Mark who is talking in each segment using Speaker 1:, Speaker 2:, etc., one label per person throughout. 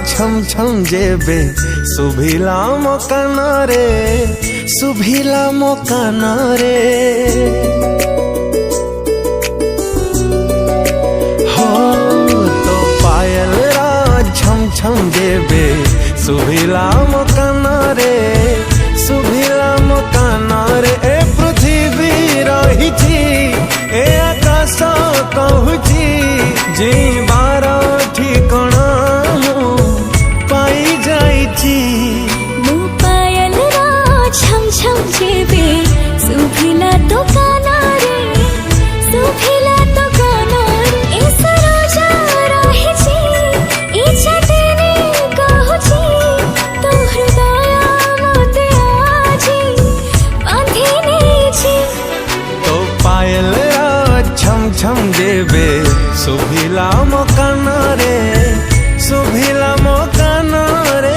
Speaker 1: छम छम जेबे सुभिला मो कान रे, सुभिला मो कान रे। हो तो पायल रा छम छम जेबे सुभिला मो कान रे, सुभिला मो कान रे। ए पृथ्वी रही ए आकाश कहूची जीवार ठिकाना पाई जाइची।
Speaker 2: मो पायल रा छम छम जेबे सुभिला तो कान रे, सुभिला तो कान रे। ए सरोजा रहिची ए छातीने कहूची तो हृदय मोते आजी बांधी नेची।
Speaker 1: तो पायल छम छम जेबे सुभिला मो कान रे, सुभिला मो कान रे।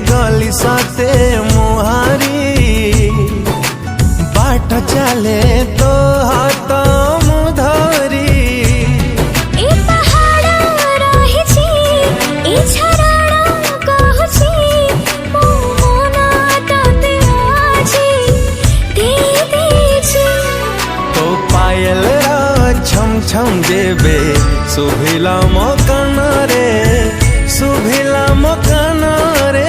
Speaker 1: गली साथे मुहारी बाट चले तो हाथ मुधरी।
Speaker 2: ए पहाड़ रहिची ए झरना कहूची मो मन तते आजी दे देची।
Speaker 1: तो पायल छम छम जेबे सुभिला मो कान रे, सुभिला मो कान रे।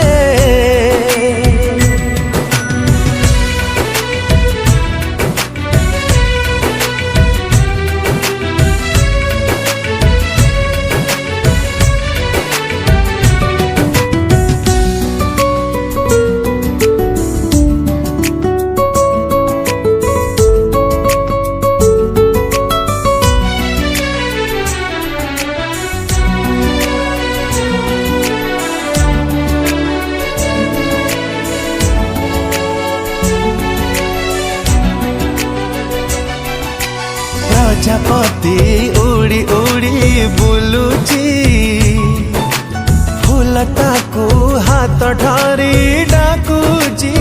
Speaker 1: प्रजापति उड़ी उड़ी बुलुची फूल ताकू हाथ ठारी डाकुची।